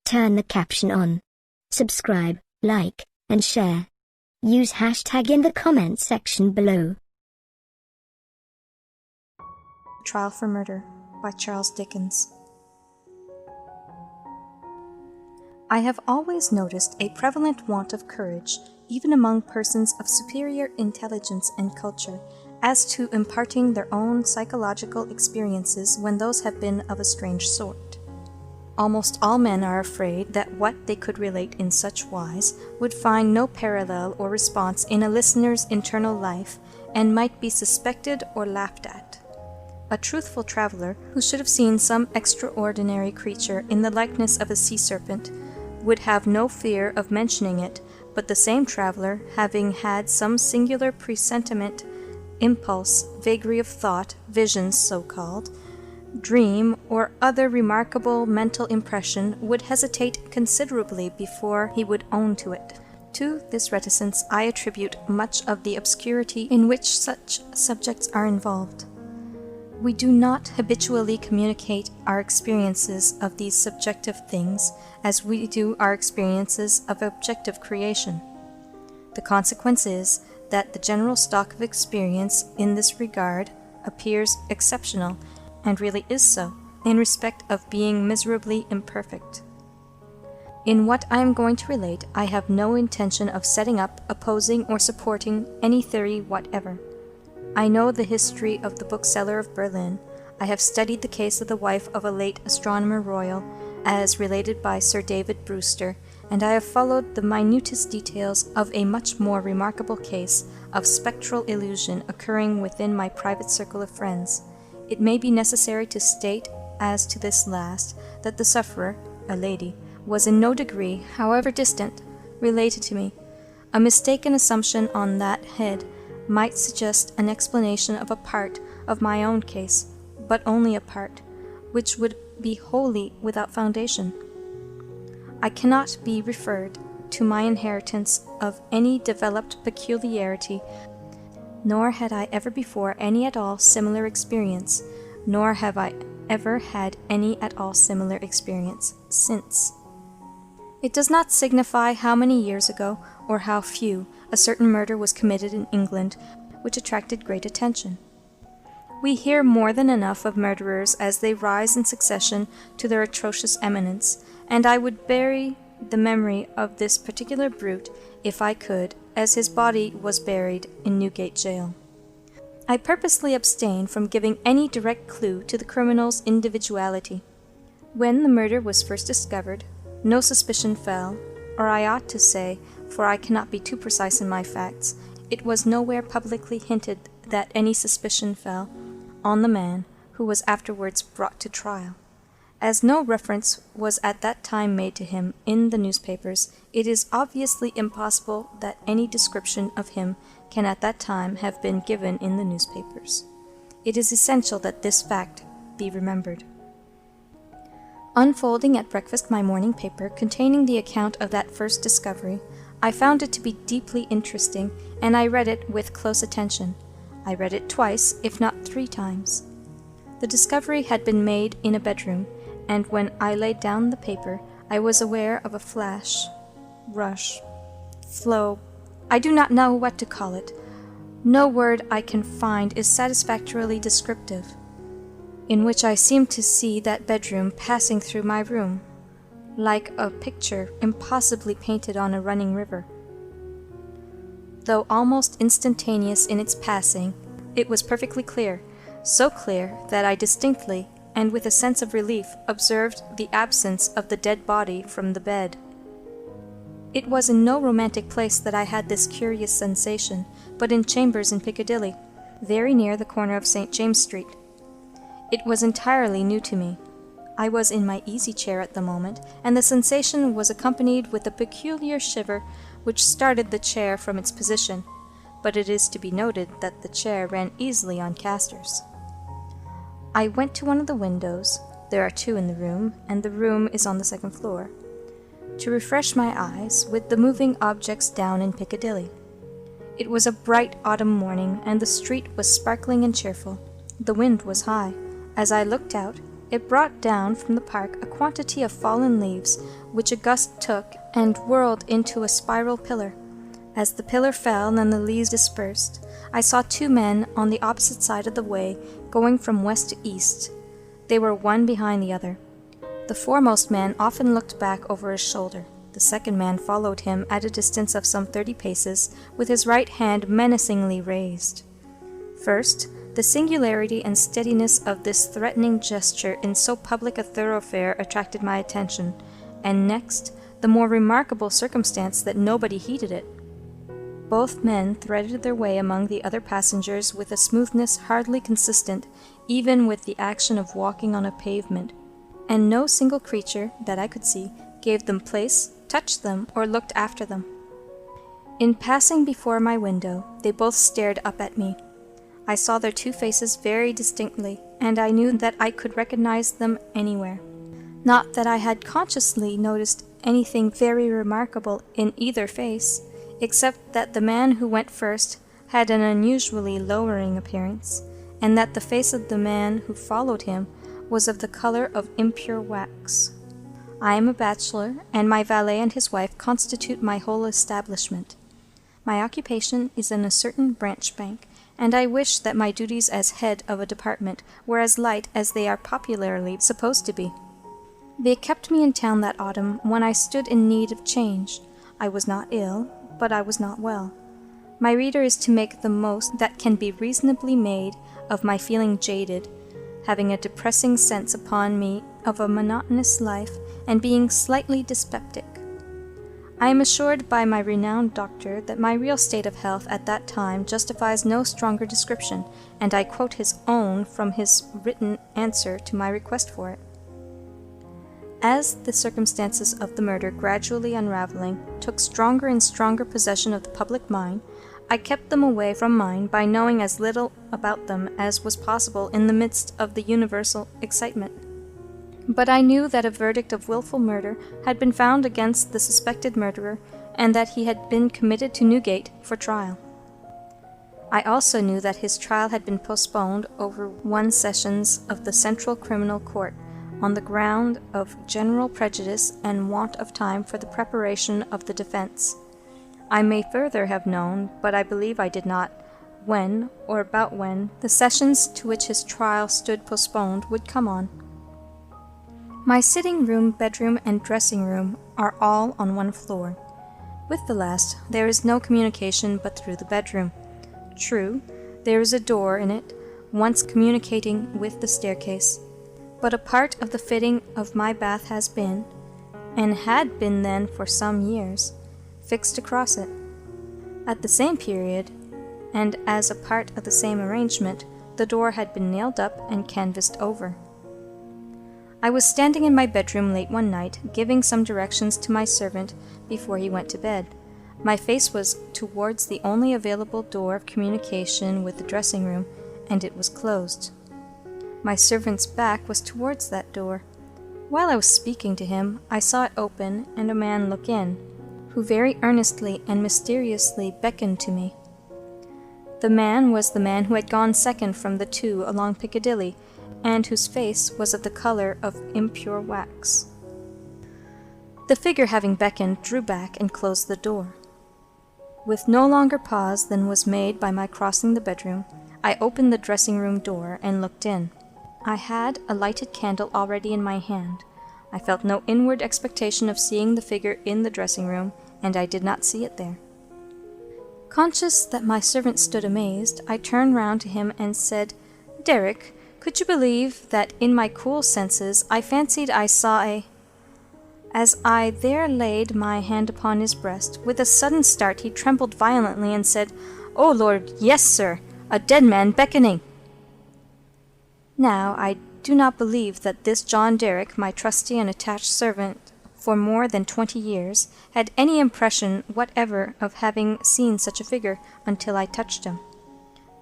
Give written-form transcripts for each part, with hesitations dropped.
Turn the caption on. Subscribe, like, and share. Use hashtag in the comments section below. Trial for Murder by Charles Dickens. I have always noticed a prevalent want of courage, even among persons of superior intelligence and culture, as to imparting their own psychological experiences when those have been of a strange sort. Almost all men are afraid that what they could relate in such wise would find no parallel or response in a listener's internal life, and might be suspected or laughed at. A truthful traveler, who should have seen some extraordinary creature in the likeness of a sea serpent, would have no fear of mentioning it, but the same traveler, having had some singular presentiment, impulse, vagary of thought, visions so-called, dream, or other remarkable mental impression, would hesitate considerably before he would own to it. To this reticence I attribute much of the obscurity in which such subjects are involved. We do not habitually communicate our experiences of these subjective things as we do our experiences of objective creation. The consequence is that the general stock of experience in this regard appears exceptional, and really is so, in respect of being miserably imperfect. In what I am going to relate, I have no intention of setting up, opposing, or supporting any theory whatever. I know the history of the bookseller of Berlin. I have studied the case of the wife of a late Astronomer Royal, as related by Sir David Brewster, and I have followed the minutest details of a much more remarkable case of spectral illusion occurring within my private circle of friends. It may be necessary to state, as to this last, that the sufferer, a lady, was in no degree, however distant, related to me. A mistaken assumption on that head might suggest an explanation of a part of my own case, but only a part, which would be wholly without foundation. I cannot be referred to my inheritance of any developed peculiarity, nor had I ever before any at all similar experience, nor have I ever had any at all similar experience since. It does not signify how many years ago, or how few, a certain murder was committed in England, which attracted great attention. We hear more than enough of murderers as they rise in succession to their atrocious eminence, and I would bury the memory of this particular brute, if I could, as his body was buried in Newgate Jail. I purposely abstain from giving any direct clue to the criminal's individuality. When the murder was first discovered, no suspicion fell, or I ought to say, for I cannot be too precise in my facts, it was nowhere publicly hinted that any suspicion fell on the man who was afterwards brought to trial. As no reference was at that time made to him in the newspapers, it is obviously impossible that any description of him can at that time have been given in the newspapers. It is essential that this fact be remembered. Unfolding at breakfast my morning paper containing the account of that first discovery, I found it to be deeply interesting, and I read it with close attention. I read it twice, if not 3 times. The discovery had been made in a bedroom, and when I laid down the paper, I was aware of a flash, rush, flow, I do not know what to call it. No word I can find is satisfactorily descriptive, in which I seemed to see that bedroom passing through my room, like a picture impossibly painted on a running river. Though almost instantaneous in its passing, it was perfectly clear, so clear that I distinctly, and with a sense of relief, observed the absence of the dead body from the bed. It was in no romantic place that I had this curious sensation, but in chambers in Piccadilly, very near the corner of St. James Street. It was entirely new to me. I was in my easy chair at the moment, and the sensation was accompanied with a peculiar shiver which started the chair from its position, but it is to be noted that the chair ran easily on casters. I went to one of the windows, there are 2 in the room, and the room is on the 2nd floor, to refresh my eyes with the moving objects down in Piccadilly. It was a bright autumn morning, and the street was sparkling and cheerful. The wind was high. As I looked out, It brought down from the park a quantity of fallen leaves, which a gust took and whirled into a spiral pillar. As the pillar fell and the leaves dispersed, I saw two men on the opposite side of the way, going from west to east. They were one behind the other. The foremost man often looked back over his shoulder. The second man followed him at a distance of some 30 paces, with his right hand menacingly raised. First, the singularity and steadiness of this threatening gesture in so public a thoroughfare attracted my attention, and next, the more remarkable circumstance that nobody heeded it. Both men threaded their way among the other passengers with a smoothness hardly consistent even with the action of walking on a pavement, and no single creature, that I could see, gave them place, touched them, or looked after them. In passing before my window, they both stared up at me. I saw their two faces very distinctly, and I knew that I could recognize them anywhere. Not that I had consciously noticed anything very remarkable in either face, except that the man who went first had an unusually lowering appearance, and that the face of the man who followed him was of the color of impure wax. I am a bachelor, and my valet and his wife constitute my whole establishment. My occupation is in a certain branch bank, and I wish that my duties as head of a department were as light as they are popularly supposed to be. They kept me in town that autumn when I stood in need of change. I was not ill, but I was not well. My reader is to make the most that can be reasonably made of my feeling jaded, having a depressing sense upon me of a monotonous life, and being slightly dyspeptic. I am assured by my renowned doctor that my real state of health at that time justifies no stronger description, and I quote his own from his written answer to my request for it. As the circumstances of the murder, gradually unraveling, took stronger and stronger possession of the public mind, I kept them away from mine by knowing as little about them as was possible in the midst of the universal excitement. But I knew that a verdict of wilful murder had been found against the suspected murderer, and that he had been committed to Newgate for trial. I also knew that his trial had been postponed over 1 sessions of the Central Criminal Court, on the ground of general prejudice and want of time for the preparation of the defense. I may further have known, but I believe I did not, when, or about when, the sessions to which his trial stood postponed would come on. My sitting room, bedroom, and dressing room are all on one floor. With the last, there is no communication but through the bedroom. True, there is a door in it, once communicating with the staircase, but a part of the fitting of my bath has been, and had been then for some years, fixed across it. At the same period, and as a part of the same arrangement, the door had been nailed up and canvassed over. I was standing in my bedroom late one night, giving some directions to my servant before he went to bed. My face was towards the only available door of communication with the dressing room, and it was closed. My servant's back was towards that door. While I was speaking to him, I saw it open and a man look in, who very earnestly and mysteriously beckoned to me. The man was the man who had gone second from the two along Piccadilly, and whose face was of the color of impure wax. The figure, having beckoned, drew back and closed the door. With no longer pause than was made by my crossing the bedroom, I opened the dressing-room door and looked in. I had a lighted candle already in my hand. I felt no inward expectation of seeing the figure in the dressing-room, and I did not see it there. Conscious that my servant stood amazed, I turned round to him and said, "Derrick, could you believe that in my cool senses I fancied I saw a—" As I there laid my hand upon his breast, with a sudden start he trembled violently and said, "Oh Lord, yes, sir, a dead man beckoning." Now, I do not believe that this John Derrick, my trusty and attached servant for more than 20 years, had any impression whatever of having seen such a figure until I touched him.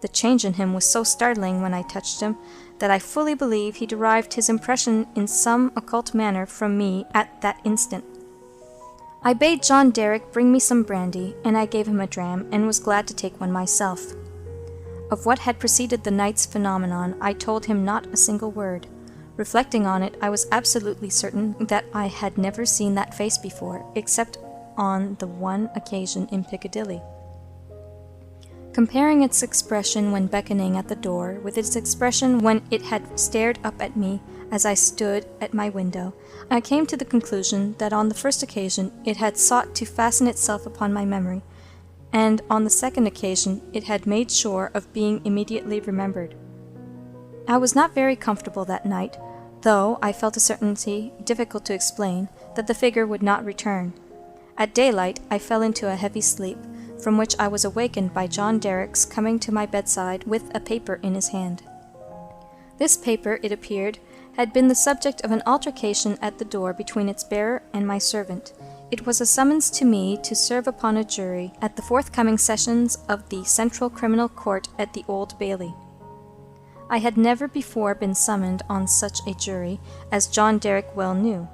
The change in him was so startling when I touched him that I fully believe he derived his impression in some occult manner from me at that instant. I bade John Derrick bring me some brandy, and I gave him a dram, and was glad to take one myself. Of what had preceded the night's phenomenon I told him not a single word. Reflecting on it, I was absolutely certain that I had never seen that face before, except on the one occasion in Piccadilly. Comparing its expression when beckoning at the door with its expression when it had stared up at me as I stood at my window, I came to the conclusion that on the first occasion it had sought to fasten itself upon my memory, and on the second occasion it had made sure of being immediately remembered. I was not very comfortable that night, though I felt a certainty, difficult to explain, that the figure would not return. At daylight I fell into a heavy sleep, from which I was awakened by John Derrick's coming to my bedside with a paper in his hand. This paper, it appeared, had been the subject of an altercation at the door between its bearer and my servant. It was a summons to me to serve upon a jury at the forthcoming sessions of the Central Criminal Court at the Old Bailey. I had never before been summoned on such a jury, as John Derrick well knew.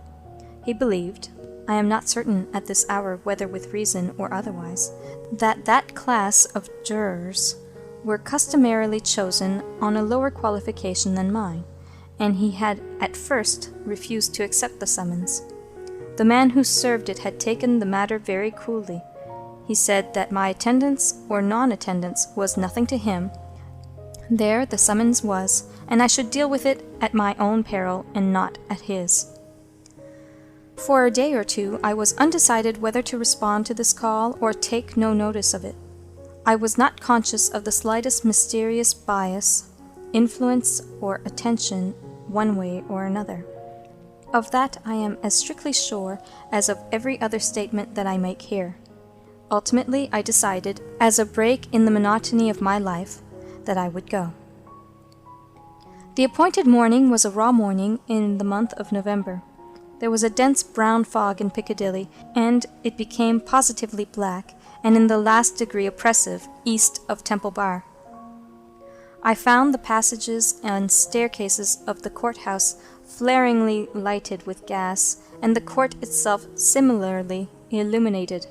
He believed, I am not certain at this hour whether with reason or otherwise, that class of jurors were customarily chosen on a lower qualification than mine, and he had at first refused to accept the summons. The man who served it had taken the matter very coolly. He said that my attendance or non-attendance was nothing to him. There the summons was, and I should deal with it at my own peril and not at his. For a day or two I was undecided whether to respond to this call or take no notice of it. I was not conscious of the slightest mysterious bias, influence, or attention one way or another. Of that I am as strictly sure as of every other statement that I make here. Ultimately I decided, as a break in the monotony of my life, that I would go. The appointed morning was a raw morning in the month of November. There was a dense brown fog in Piccadilly, and it became positively black, and in the last degree oppressive, east of Temple Bar. I found the passages and staircases of the courthouse flaringly lighted with gas, and the court itself similarly illuminated.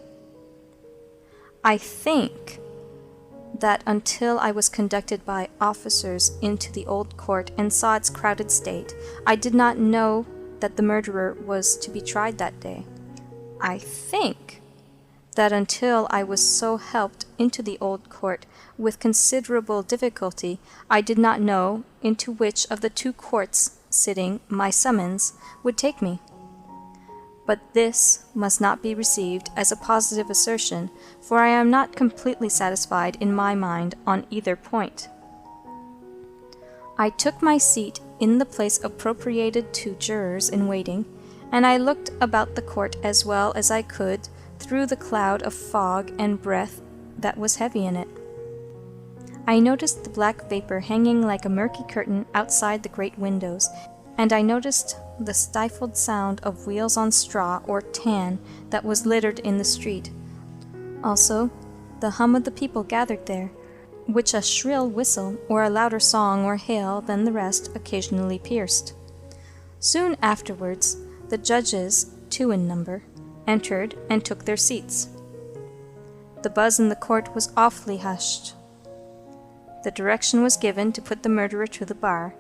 I think that until I was conducted by officers into the old court and saw its crowded state, I did not know that the murderer was to be tried that day. I think that until I was so helped into the old court with considerable difficulty, I did not know into which of the two courts sitting my summons would take me. But this must not be received as a positive assertion, for I am not completely satisfied in my mind on either point. I took my seat in the place appropriated to jurors in waiting, and I looked about the court as well as I could through the cloud of fog and breath that was heavy in it. I noticed the black vapor hanging like a murky curtain outside the great windows, and I noticed the stifled sound of wheels on straw or tan that was littered in the street. Also, the hum of the people gathered there, which a shrill whistle or a louder song or hail than the rest occasionally pierced. Soon afterwards, the judges, 2 in number, entered and took their seats. The buzz in the court was awfully hushed. The direction was given to put the murderer to the bar.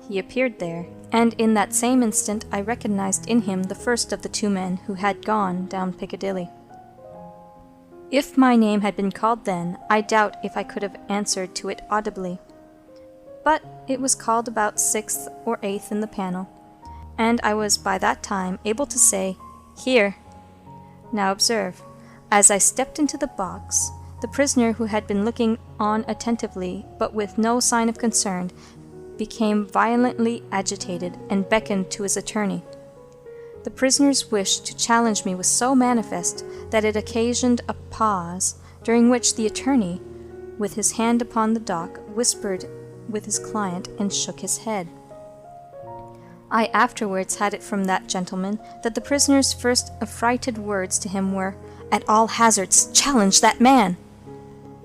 He appeared there, and in that same instant I recognized in him the first of the 2 men who had gone down Piccadilly. If my name had been called then, I doubt if I could have answered to it audibly. But it was called about 6th or 8th in the panel, and I was by that time able to say, "Here." Now observe, as I stepped into the box, the prisoner who had been looking on attentively, but with no sign of concern, became violently agitated and beckoned to his attorney. The prisoner's wish to challenge me was so manifest that it occasioned a pause, during which the attorney, with his hand upon the dock, whispered with his client and shook his head. I afterwards had it from that gentleman that the prisoner's first affrighted words to him were, "At all hazards, challenge that man!"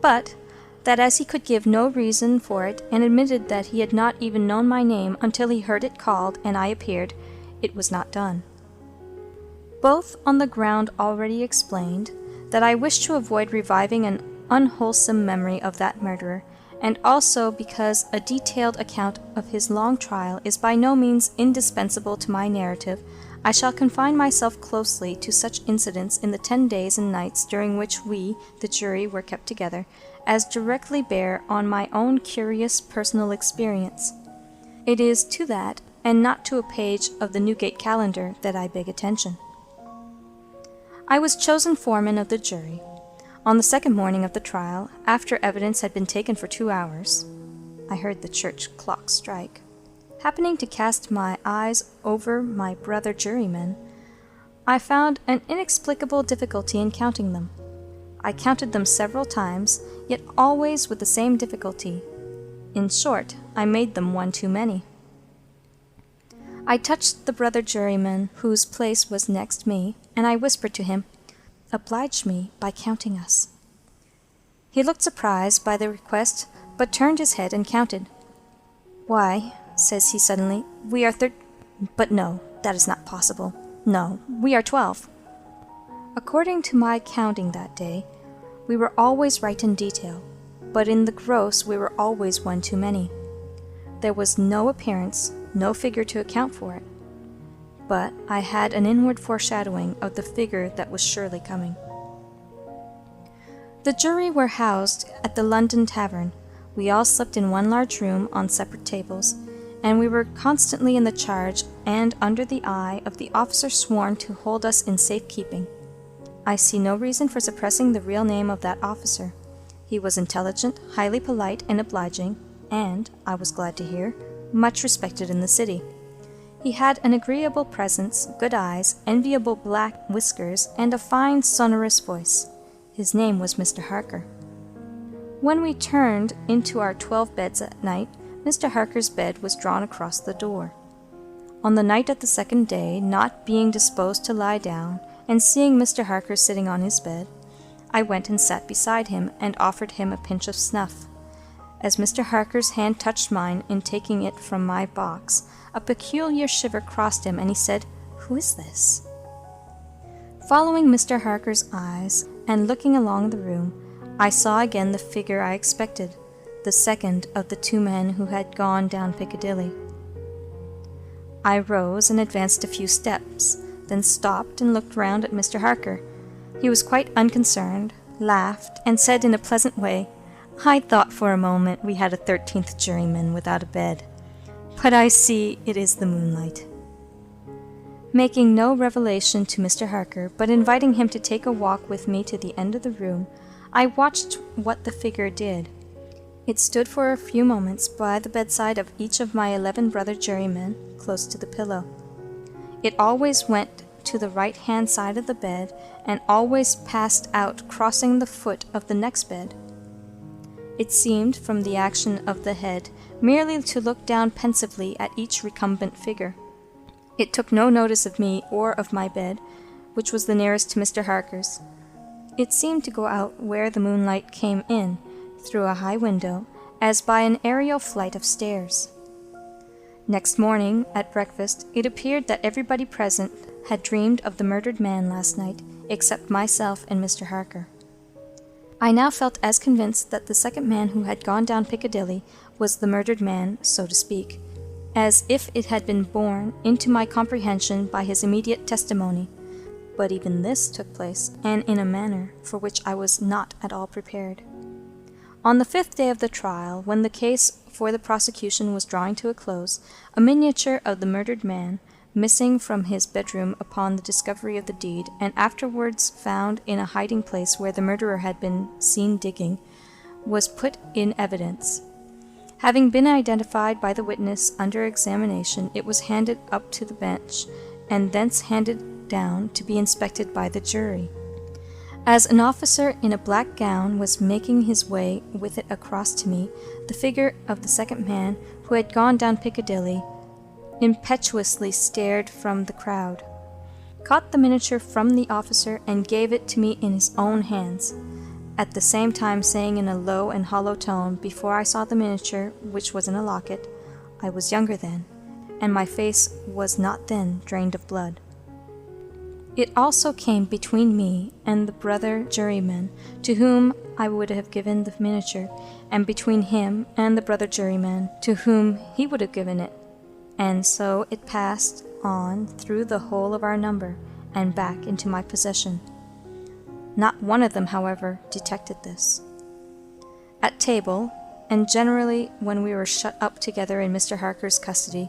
But that as he could give no reason for it, and admitted that he had not even known my name until he heard it called and I appeared, it was not done. Both on the ground already explained, that I wished to avoid reviving an unwholesome memory of that murderer, and also because a detailed account of his long trial is by no means indispensable to my narrative, I shall confine myself closely to such incidents in the 10 days and nights during which we, the jury, were kept together, as directly bear on my own curious personal experience. It is to that, and not to a page of the Newgate calendar, that I beg attention. I was chosen foreman of the jury. On the second morning of the trial, after evidence had been taken for 2 hours, I heard the church clock strike. Happening to cast my eyes over my brother jurymen, I found an inexplicable difficulty in counting them. I counted them several times, yet always with the same difficulty. In short, I made them one too many. I touched the brother juryman whose place was next me, and I whispered to him, "Oblige me by counting us." He looked surprised by the request, but turned his head and counted. "Why," says he suddenly, "we are but no, that is not possible. No, we are 12. According to my counting that day, we were always right in detail, but in the gross we were always one too many. There was no appearance, no figure to account for it, but I had an inward foreshadowing of the figure that was surely coming. The jury were housed at the London Tavern. We all slept in one large room on separate tables, and we were constantly in the charge and under the eye of the officer sworn to hold us in safe keeping. I see no reason for suppressing the real name of that officer. He was intelligent, highly polite and obliging, and, I was glad to hear, much respected in the city. He had an agreeable presence, good eyes, enviable black whiskers, and a fine sonorous voice. His name was Mr. Harker. When we turned into our 12 beds at night, Mr. Harker's bed was drawn across the door. On the night of the second day, not being disposed to lie down, and seeing Mr. Harker sitting on his bed, I went and sat beside him and offered him a pinch of snuff. As Mr. Harker's hand touched mine in taking it from my box, a peculiar shiver crossed him, and he said, "Who is this?" Following Mr. Harker's eyes and looking along the room, I saw again the figure I expected, the second of the 2 men who had gone down Piccadilly. I rose and advanced a few steps, then stopped and looked round at Mr. Harker. He was quite unconcerned, laughed, and said in a pleasant way, "I thought for a moment we had a 13th juryman without a bed, but I see it is the moonlight." Making no revelation to Mr. Harker, but inviting him to take a walk with me to the end of the room, I watched what the figure did. It stood for a few moments by the bedside of each of my 11 brother jurymen, close to the pillow. It always went to the right-hand side of the bed, and always passed out, crossing the foot of the next bed. It seemed, from the action of the head, merely to look down pensively at each recumbent figure. It took no notice of me or of my bed, which was the nearest to Mr. Harker's. It seemed to go out where the moonlight came in, through a high window, as by an aerial flight of stairs. Next morning, at breakfast, it appeared that everybody present had dreamed of the murdered man last night, except myself and Mr. Harker. I now felt as convinced that the second man who had gone down Piccadilly was the murdered man, so to speak, as if it had been borne into my comprehension by his immediate testimony. But even this took place, and in a manner for which I was not at all prepared. On the 5th day of the trial, when the case for the prosecution was drawing to a close, a miniature of the murdered man, missing from his bedroom upon the discovery of the deed, and afterwards found in a hiding place where the murderer had been seen digging, was put in evidence. Having been identified by the witness under examination, it was handed up to the bench, and thence handed down to be inspected by the jury. As an officer in a black gown was making his way with it across to me, the figure of the second man, who had gone down Piccadilly, impetuously stared from the crowd, caught the miniature from the officer, and gave it to me in his own hands, at the same time saying in a low and hollow tone, before I saw the miniature, which was in a locket, "I was younger then, and my face was not then drained of blood." It also came between me and the brother juryman, to whom I would have given the miniature, and between him and the brother juryman, to whom he would have given it. And so it passed on through the whole of our number, and back into my possession. Not one of them, however, detected this. At table, and generally when we were shut up together in Mr. Harker's custody,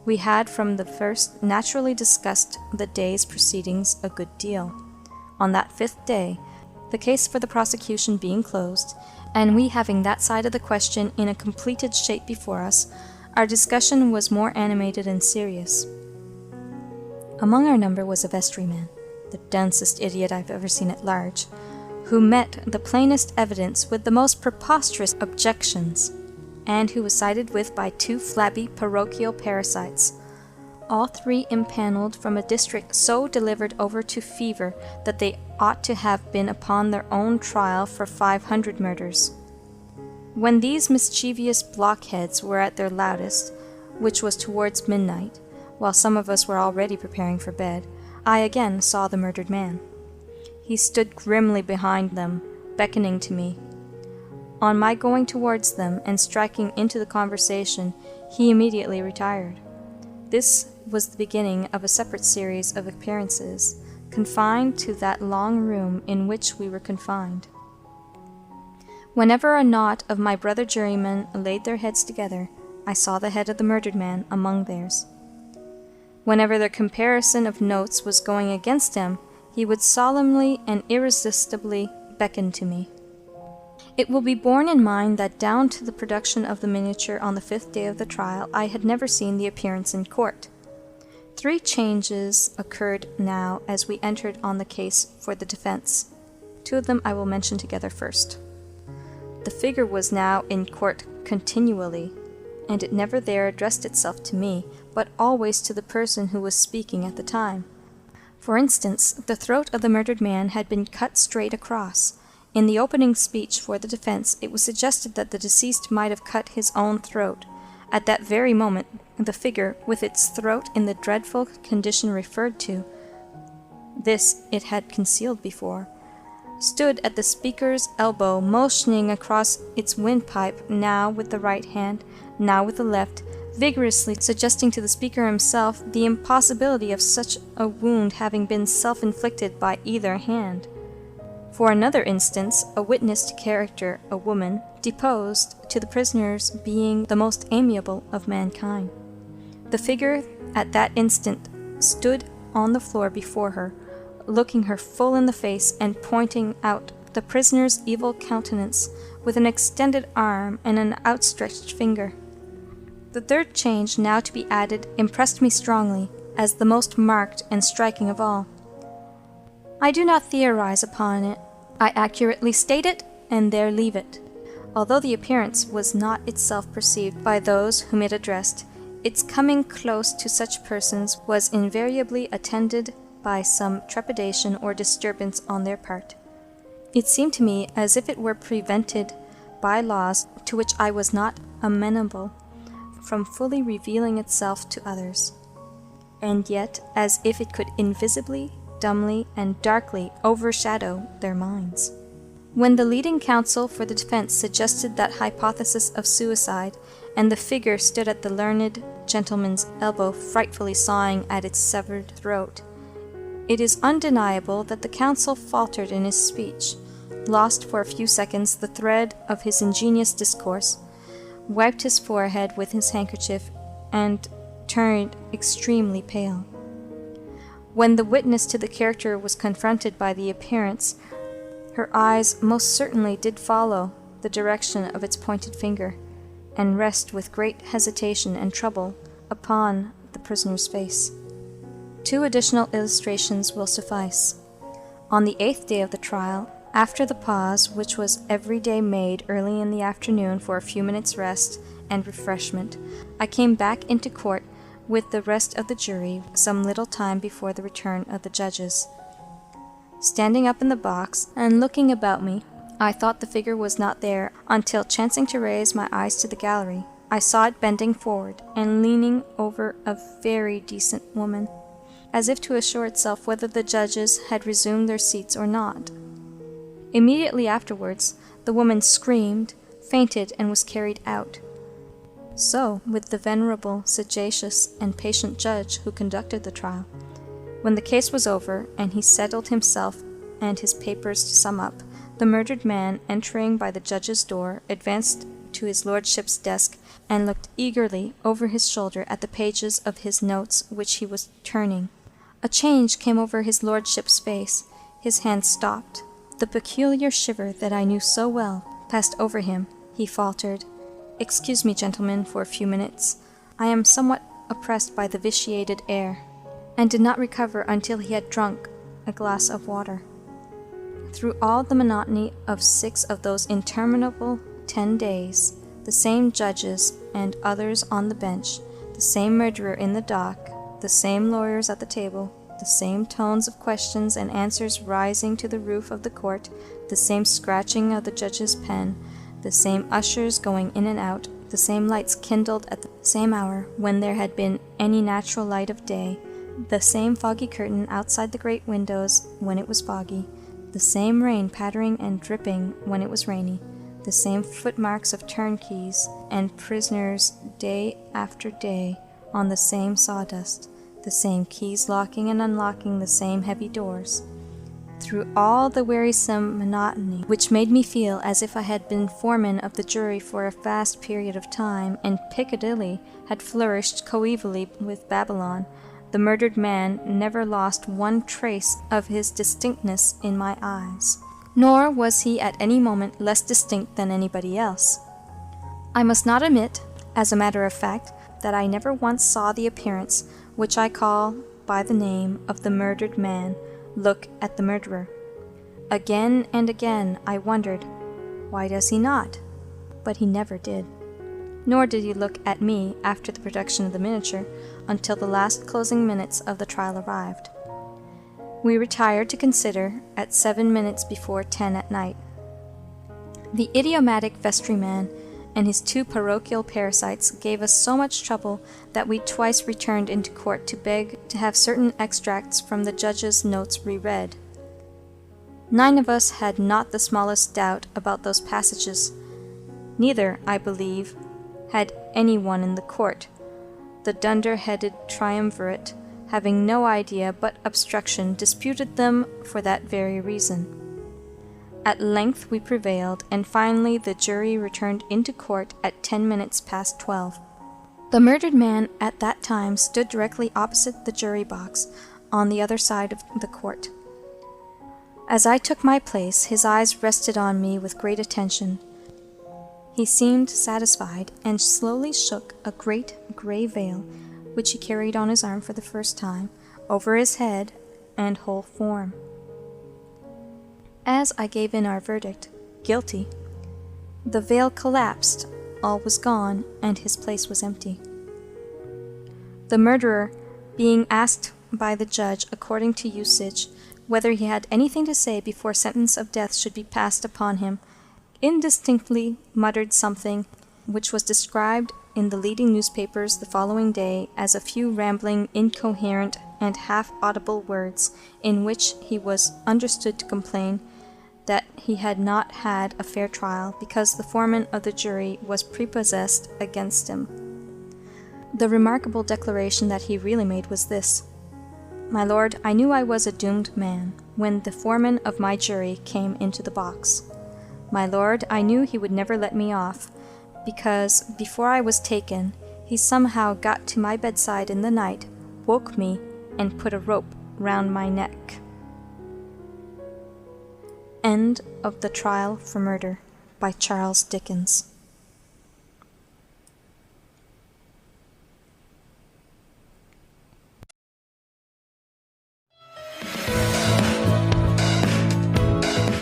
we had from the first naturally discussed the day's proceedings a good deal. On that 5th day, the case for the prosecution being closed, and we having that side of the question in a completed shape before us, our discussion was more animated and serious. Among our number was a vestryman, the densest idiot I've ever seen at large, who met the plainest evidence with the most preposterous objections, and who was sided with by 2 flabby parochial parasites, all 3 impaneled from a district so delivered over to fever that they ought to have been upon their own trial for 500 murders. When these mischievous blockheads were at their loudest, which was towards midnight, while some of us were already preparing for bed, I again saw the murdered man. He stood grimly behind them, beckoning to me. On my going towards them and striking into the conversation, he immediately retired. This was the beginning of a separate series of appearances, confined to that long room in which we were confined. Whenever a knot of my brother jurymen laid their heads together, I saw the head of the murdered man among theirs. Whenever their comparison of notes was going against him, he would solemnly and irresistibly beckon to me. It will be borne in mind that down to the production of the miniature on the 5th day of the trial, I had never seen the appearance in court. 3 changes occurred now as we entered on the case for the defense. 2 of them I will mention together first. The figure was now in court continually, and it never there addressed itself to me, but always to the person who was speaking at the time. For instance, the throat of the murdered man had been cut straight across. In the opening speech for the defense, it was suggested that the deceased might have cut his own throat. At that very moment, the figure, with its throat in the dreadful condition referred to, this it had concealed before, stood at the speaker's elbow, motioning across its windpipe, now with the right hand, now with the left, vigorously suggesting to the speaker himself the impossibility of such a wound having been self-inflicted by either hand. For another instance, a witness to character, a woman, deposed to the prisoner's being the most amiable of mankind. The figure at that instant stood on the floor before her, looking her full in the face and pointing out the prisoner's evil countenance with an extended arm and an outstretched finger. The 3rd change now to be added impressed me strongly, as the most marked and striking of all. I do not theorize upon it. I accurately state it, and there leave it. Although the appearance was not itself perceived by those whom it addressed, its coming close to such persons was invariably attended by some trepidation or disturbance on their part. It seemed to me as if it were prevented by laws to which I was not amenable from fully revealing itself to others, and yet as if it could invisibly, dumbly, and darkly overshadow their minds. When the leading counsel for the defense suggested that hypothesis of suicide, and the figure stood at the learned gentleman's elbow frightfully sawing at its severed throat, it is undeniable that the counsel faltered in his speech, lost for a few seconds the thread of his ingenious discourse, wiped his forehead with his handkerchief, and turned extremely pale. When the witness to the character was confronted by the appearance, her eyes most certainly did follow the direction of its pointed finger, and rest with great hesitation and trouble upon the prisoner's face. 2 additional illustrations will suffice. On the 8th day of the trial, after the pause which was every day made early in the afternoon for a few minutes' rest and refreshment, I came back into court with the rest of the jury some little time before the return of the judges. Standing up in the box and looking about me, I thought the figure was not there until, chancing to raise my eyes to the gallery, I saw it bending forward and leaning over a very decent woman. as if to assure itself whether the judges had resumed their seats or not. Immediately afterwards, the woman screamed, fainted, and was carried out. So with the venerable, sagacious, and patient judge who conducted the trial. When the case was over, and he settled himself and his papers to sum up, the murdered man, entering by the judge's door, advanced to his lordship's desk and looked eagerly over his shoulder at the pages of his notes which he was turning. A change came over his lordship's face. His hand stopped. The peculiar shiver that I knew so well passed over him. He faltered, "Excuse me, gentlemen, for a few minutes. I am somewhat oppressed by the vitiated air," and did not recover until he had drunk a glass of water. Through all the monotony of 6 of those interminable 10 days, the same judges and others on the bench, the same murderer in the dock, the same lawyers at the table, the same tones of questions and answers rising to the roof of the court, the same scratching of the judge's pen, the same ushers going in and out, the same lights kindled at the same hour when there had been any natural light of day, the same foggy curtain outside the great windows when it was foggy, the same rain pattering and dripping when it was rainy, the same footmarks of turnkeys and prisoners day after day on the same sawdust, the same keys locking and unlocking the same heavy doors. Through all the wearisome monotony, which made me feel as if I had been foreman of the jury for a vast period of time, and Piccadilly had flourished coevally with Babylon, the murdered man never lost one trace of his distinctness in my eyes. Nor was he at any moment less distinct than anybody else. I must not omit, as a matter of fact, that I never once saw the appearance, which I call by the name of the murdered man, look at the murderer. Again and again I wondered, why does he not? But he never did. Nor did he look at me after the production of the miniature until the last closing minutes of the trial arrived. We retired to consider at 7 minutes before 10 at night. The idiomatic vestryman and his 2 parochial parasites gave us so much trouble that we twice returned into court to beg to have certain extracts from the judge's notes reread. 9 of us had not the smallest doubt about those passages. Neither, I believe, had any one in the court. The dunder-headed triumvirate, having no idea but obstruction, disputed them for that very reason. At length we prevailed, and finally the jury returned into court at 10 minutes past 12. The murdered man at that time stood directly opposite the jury box, on the other side of the court. As I took my place, his eyes rested on me with great attention. He seemed satisfied, and slowly shook a great grey veil, which he carried on his arm for the first time, over his head and whole form. As I gave in our verdict, guilty, the veil collapsed, all was gone, and his place was empty. The murderer, being asked by the judge, according to usage, whether he had anything to say before sentence of death should be passed upon him, indistinctly muttered something which was described in the leading newspapers the following day as a few rambling, incoherent, and half-audible words, in which he was understood to complain that he had not had a fair trial because the foreman of the jury was prepossessed against him. The remarkable declaration that he really made was this: "My lord, I knew I was a doomed man when the foreman of my jury came into the box. My lord, I knew he would never let me off, because before I was taken, he somehow got to my bedside in the night, woke me, and put a rope round my neck." End of The Trial for Murder by Charles Dickens.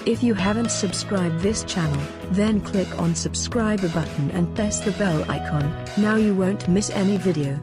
If you haven't subscribed this channel, then click on subscribe button and press the bell icon. Now you won't miss any video.